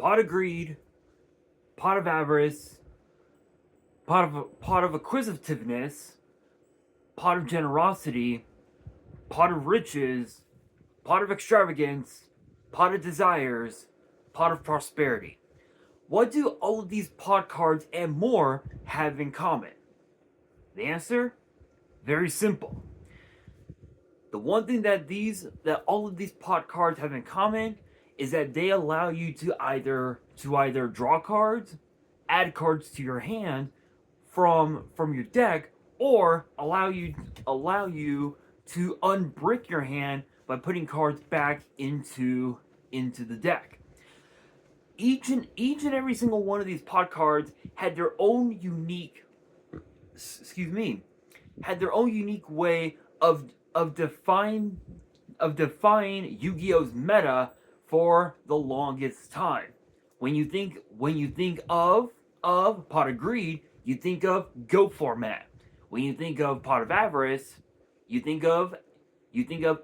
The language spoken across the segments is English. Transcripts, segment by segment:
pot of greed, pot of avarice, pot of acquisitiveness, pot of generosity, pot of riches, pot of extravagance, pot of desires, pot of prosperity. What do all of these pot cards and more have in common? The answer? Very simple. The one thing that all of these pot cards have in common is that they allow you to either draw cards, add cards to your hand from your deck, or allow you to unbrick your hand by putting cards back into the deck. Each and every single one of these pot cards had their own unique way of define Yu-Gi-Oh's meta for the longest time. When you think of Pot of Greed, you think of Go format. When you think of Pot of Avarice, you think of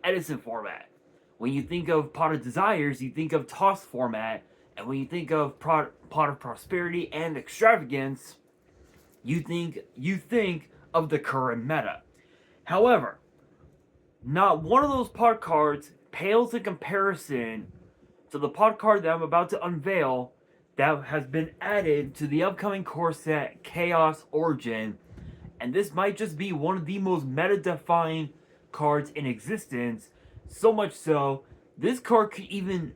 Edison format. When you think of Pot of Desires, you think of Toss format. And when you think of Pot of Prosperity and Extravagance, you think of the current meta. However, not one of those pot cards pales in comparison to the pot card that I'm about to unveil that has been added to the upcoming core set Chaos Origin. And this might just be one of the most meta-defined cards in existence. So much so, this card could even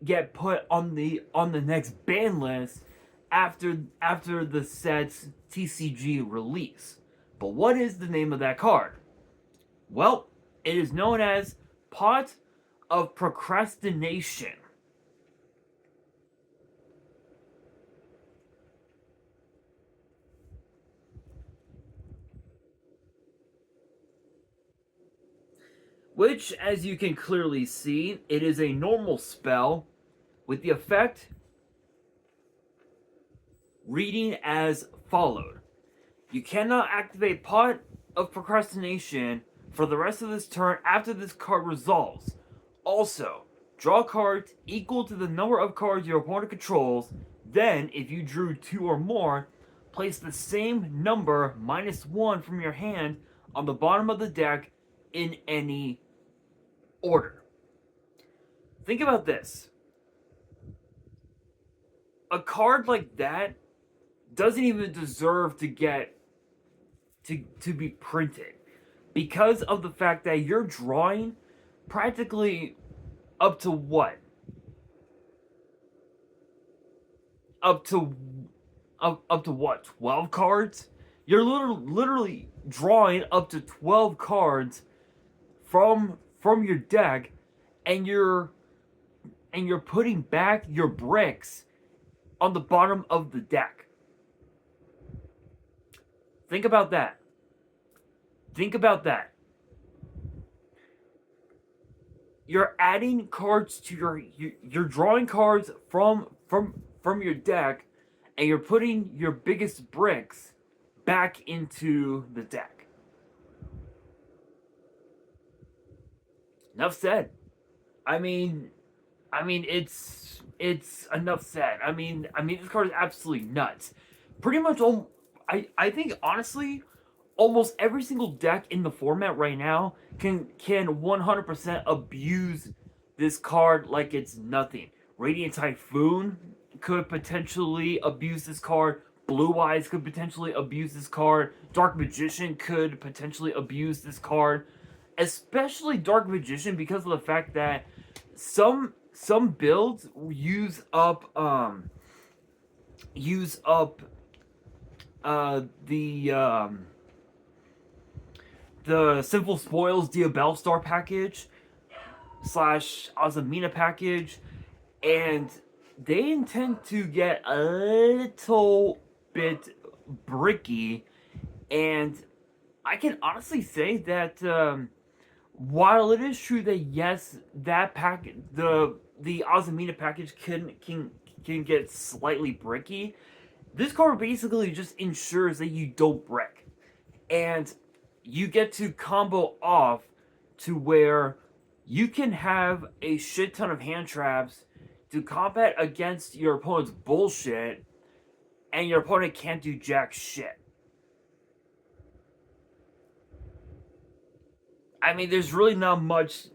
get put on the next ban list after the set's TCG release. But what is the name of that card? Well, it is known as Pot of Procrastination. Which, as you can clearly see, it is a normal spell with the effect reading as followed. You cannot activate Pot of Procrastination for the rest of this turn after this card resolves. Also, draw cards equal to the number of cards your opponent controls. Then, if you drew 2 or more, place the same number -1 from your hand on the bottom of the deck in any order. Think about this. A card like that doesn't even deserve to get to be printed because of the fact that you're drawing practically up to what? Up to what? 12 cards? You're literally drawing up to 12 cards from your deck, and you're putting back your bricks on the bottom of the deck. Think about that. You're adding cards to you're drawing cards from your deck, and you're putting your biggest bricks back into the deck. Enough said. I mean, it's enough said. I mean, this card is absolutely nuts. Pretty much, I think honestly, almost every single deck in the format right now can 100% abuse this card like it's nothing. Radiant Typhoon could potentially abuse this card. Blue Eyes could potentially abuse this card. Dark Magician could potentially abuse this card. Especially Dark Magician because of the fact that some builds use up the Simple Spoils Diabell Star package / Azamina package, and they intend to get a little bit bricky. And I can honestly say that while it is true that yes, that package, the Azamina package can get slightly bricky, this card basically just ensures that you don't brick, and you get to combo off to where you can have a shit ton of hand traps to combat against your opponent's bullshit, and your opponent can't do jack shit. I mean, there's really not much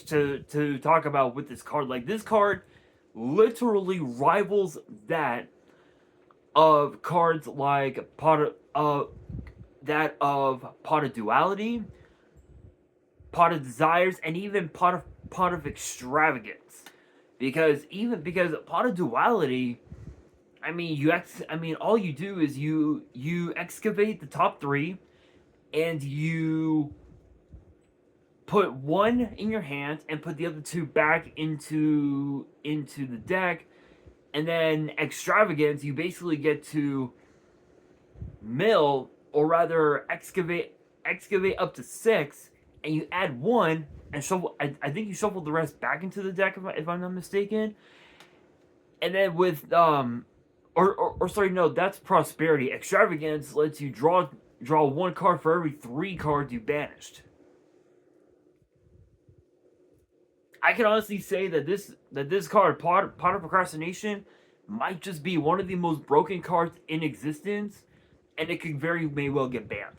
to talk about with this card. Like, this card literally rivals that of cards like that of Pot of Duality, Pot of Desires, and even Pot of Extravagance. Because Pot of Duality, I mean, all you do is you excavate the top three, and you put one in your hand and put the other two back into the deck. And then Extravagance, you basically get to mill, or rather excavate up to 6, and you add 1 and shuffle. I think you shuffle the rest back into the deck, if I'm not mistaken. And then with sorry, no, that's Prosperity. Extravagance lets you draw 1 card for every 3 cards you banished. I can honestly say that this card, Pot of Procrastination, might just be one of the most broken cards in existence, and it could very may well get banned.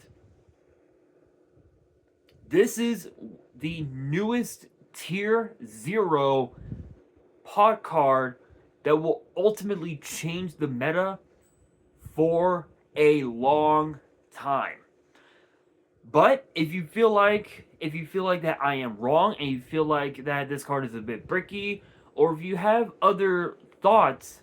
This is the newest Tier 0 pot card that will ultimately change the meta for a long time. But if you feel like that I am wrong, and you feel like that this card is a bit bricky, or if you have other thoughts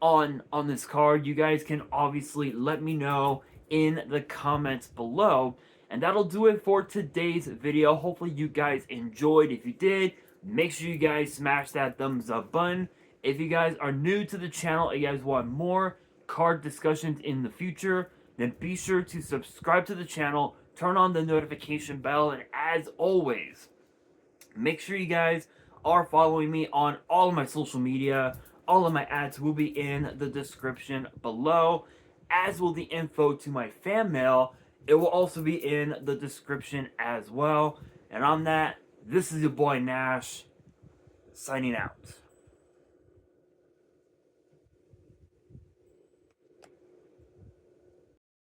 on this card, you guys can obviously let me know in the comments below. And that'll do it for today's video. Hopefully you guys enjoyed. If you did, make sure you guys smash that thumbs up button. If you guys are new to the channel and you guys want more card discussions in the future, then be sure to subscribe to the channel, turn on the notification bell, and as always, make sure you guys are following me on all of my social media. All of my ads will be in the description below, as will the info to my fan mail. It will also be in the description as well. And on that, this is your boy Nash, signing out.